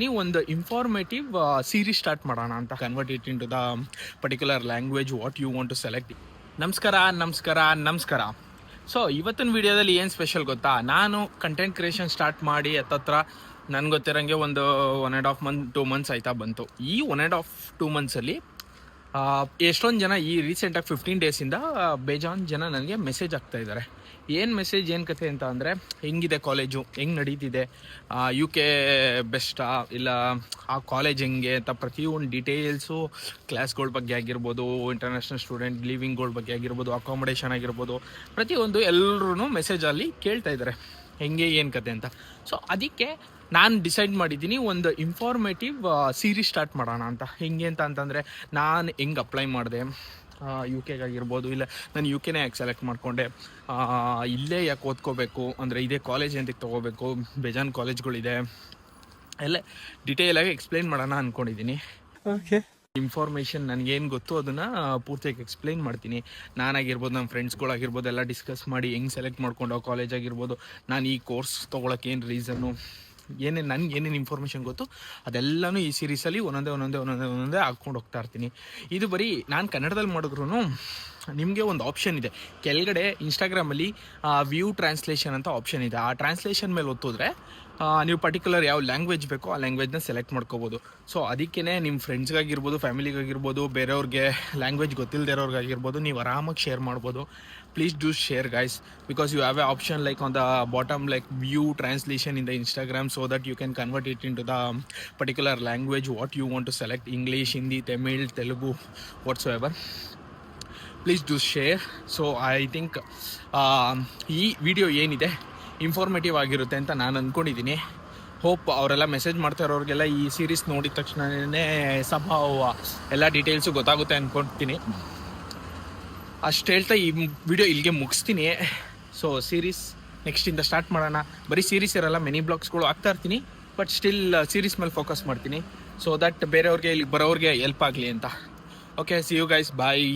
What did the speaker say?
ನೀವು ಒಂದು informative series start ಮಾಡೋಣ ಅಂತ convert it into the particular language what you want to select. ನಮಸ್ಕಾರ. ಸೊ ಇವತ್ತಿನ ವಿಡಿಯೋದಲ್ಲಿ ಏನು ಸ್ಪೆಷಲ್ ಗೊತ್ತಾ, ನಾನು ಕಂಟೆಂಟ್ ಕ್ರಿಯೇಷನ್ ಸ್ಟಾರ್ಟ್ ಮಾಡಿ ಹತ್ತತ್ರ ನನಗೆ ಗೊತ್ತಿರೋಂಗೆ ಒಂದು 1.5 ಮಂತ್ 2 ಮಂತ್ಸ್ ಆಯ್ತಾ ಬಂತು. ಈ 1.5-2 ಮಂತ್ಸಲ್ಲಿ ಎಷ್ಟೊಂದು ಜನ ಈ ರೀಸೆಂಟಾಗಿ 15 ಡೇಸಿಂದ ಬೇಜಾನ್ ಜನ ನನಗೆ ಮೆಸೇಜ್ ಆಗ್ತಾ ಇದ್ದಾರೆ. ಏನು ಮೆಸೇಜ್ ಏನು ಕತೆ ಅಂತ ಅಂದರೆ, ಹೆಂಗಿದೆ ಕಾಲೇಜು, ಹೆಂಗೆ ನಡೀತಿದೆ, UK ಬೆಸ್ಟಾ ಇಲ್ಲ ಆ ಕಾಲೇಜ್ ಹೆಂಗೆ ಅಂತ ಪ್ರತಿಯೊಂದು ಡೀಟೇಲ್ಸು, ಕ್ಲಾಸ್ಗಳ ಬಗ್ಗೆ ಆಗಿರ್ಬೋದು, ಇಂಟರ್ನ್ಯಾಷನಲ್ ಸ್ಟೂಡೆಂಟ್ ಲಿವಿಂಗ್ಗಳ ಬಗ್ಗೆ ಆಗಿರ್ಬೋದು, ಅಕಾಮಡೇಷನ್ ಆಗಿರ್ಬೋದು, ಪ್ರತಿಯೊಂದು ಎಲ್ಲರೂ ಮೆಸೇಜಲ್ಲಿ ಕೇಳ್ತಾ ಇದ್ದಾರೆ ಹೆಂಗೆ ಏನು ಕತೆ ಅಂತ. ಸೊ ಅದಕ್ಕೆ ನಾನು ಡಿಸೈಡ್ ಮಾಡಿದ್ದೀನಿ ಒಂದು ಇನ್ಫಾರ್ಮೇಟಿವ್ ಸೀರೀಸ್ ಸ್ಟಾರ್ಟ್ ಮಾಡೋಣ ಅಂತ. ಹೆಂಗೆ ಅಂತಂದರೆ, ನಾನು ಹೆಂಗೆ ಅಪ್ಲೈ ಮಾಡಿದೆ UK ಆಗಿರ್ಬೋದು, ಇಲ್ಲ ನಾನು UKನೇ ಯಾಕೆ ಸೆಲೆಕ್ಟ್ ಮಾಡಿಕೊಂಡೆ, ಇಲ್ಲೇ ಯಾಕೆ ಓದ್ಕೋಬೇಕು ಅಂದರೆ ಇದೇ ಕಾಲೇಜ್ ಎಂತಕ್ಕೆ ತೊಗೋಬೇಕು, ಬೇಜಾನ್ ಕಾಲೇಜ್ಗಳಿದೆ, ಎಲ್ಲ ಡಿಟೇಲಾಗಿ ಎಕ್ಸ್ಪ್ಲೈನ್ ಮಾಡೋಣ ಅಂದ್ಕೊಂಡಿದ್ದೀನಿ. ಓಕೆ, ಇನ್ಫಾರ್ಮೇಷನ್ ನನಗೇನು ಗೊತ್ತು ಅದನ್ನು ಪೂರ್ತಿಯಾಗಿ ಎಕ್ಸ್ಪ್ಲೈನ್ ಮಾಡ್ತೀನಿ. ನಾನಾಗಿರ್ಬೋದು, ನಮ್ಮ ಫ್ರೆಂಡ್ಸ್ಗಳಾಗಿರ್ಬೋದು, ಎಲ್ಲ ಡಿಸ್ಕಸ್ ಮಾಡಿ ಹೆಂಗೆ ಸೆಲೆಕ್ಟ್ ಮಾಡ್ಕೊಂಡು ಕಾಲೇಜ್ ಆಗಿರ್ಬೋದು, ನಾನು ಈ ಕೋರ್ಸ್ ತೊಗೊಳಕ್ಕೆ ಏನು ರೀಸನ್ನು, ನನಗೆ ಏನೇನು ಇನ್ಫಾರ್ಮೇಷನ್ ಗೊತ್ತು ಅದೆಲ್ಲನೂ ಈ ಸೀರೀಸಲ್ಲಿ ಒಂದೊಂದೇ ಹಾಕ್ಕೊಂಡು ಹೋಗ್ತಾ ಇರ್ತೀನಿ. ಇದು ಬರೀ ನಾನು ಕನ್ನಡದಲ್ಲಿ ಮಾಡಿದ್ರು ನಿಮಗೆ ಒಂದು ಆಪ್ಷನ್ ಇದೆ ಕೆಳಗಡೆ ಇನ್ಸ್ಟಾಗ್ರಾಮಲ್ಲಿ, ವ್ಯೂ ಟ್ರಾನ್ಸ್ಲೇಷನ್ ಅಂತ ಆಪ್ಷನ್ ಇದೆ. ಆ ಟ್ರಾನ್ಸ್ಲೇಷನ್ ಮೇಲೆ ಒತ್ತಿದ್ರೆ ನೀವು ಪರ್ಟಿಕ್ಯುಲರ್ ಯಾವ ಲ್ಯಾಂಗ್ವೇಜ್ ಬೇಕೋ ಆ ಲ್ಯಾಂಗ್ವೇಜ್ನ ಸೆಲೆಕ್ಟ್ ಮಾಡ್ಕೋಬೋದು. ಸೊ ಅದಕ್ಕೇ ನಿಮ್ಮ ಫ್ರೆಂಡ್ಸ್ಗಾಗಿರ್ಬೋದು, ಫ್ಯಾಮಿಲಿಗಾಗಿರ್ಬೋದು, ಬೇರೆಯವ್ರಿಗೆ ಲ್ಯಾಂಗ್ವೇಜ್ ಗೊತ್ತಿಲ್ಲದೆ ಇರೋರ್ಗಾಗಿರ್ಬೋದು, ನೀವು ಆರಾಮಾಗಿ ಶೇರ್ ಮಾಡ್ಬೋದು. Please do share guys, because you have an option like on the bottom like view translation in the Instagram, so that you can convert it into the particular language what you want to select, English, Hindi, Tamil, Telugu, whatsoever. Please do share. So I think ಈ video ಏನಿದೆ informative ಆಗಿರುತ್ತೆ ಅಂತ ನಾನು ಅಂದ್ಕೊಂಡಿದ್ದೀನಿ. Hope ಅವರೆಲ್ಲ message ಮಾಡ್ತಾ ಇರೋರಿಗೆಲ್ಲ ಈ series ನೋಡಿದ ತಕ್ಷಣವೇ ಎಲ್ಲ ಡೀಟೇಲ್ಸು ಗೊತ್ತಾಗುತ್ತೆ ಅಂದ್ಕೊಳ್ತೀನಿ. ಅಷ್ಟು ಹೇಳ್ತಾ ಈ ವಿಡಿಯೋ ಇಲ್ಲಿಗೆ ಮುಗಿಸ್ತೀನಿ. ಸೊ ಸೀರೀಸ್ ನೆಕ್ಸ್ಟಿಂದ ಸ್ಟಾರ್ಟ್ ಮಾಡೋಣ. ಬರೀ ಸೀರೀಸ್ ಇರಲ್ಲ, ಮಿನಿ ಬ್ಲಾಗ್ಸ್ಗಳು ಆಗ್ತಾ ಇರ್ತೀನಿ, ಬಟ್ ಸ್ಟಿಲ್ ಸೀರೀಸ್ ಮೇಲೆ ಫೋಕಸ್ ಮಾಡ್ತೀನಿ, ಸೊ ದಟ್ ಬೇರೆಯವ್ರಿಗೆ ಇಲ್ಲಿ ಬರೋರಿಗೆ ಹೆಲ್ಪ್ ಆಗಲಿ ಅಂತ. Okay, see you guys, bye.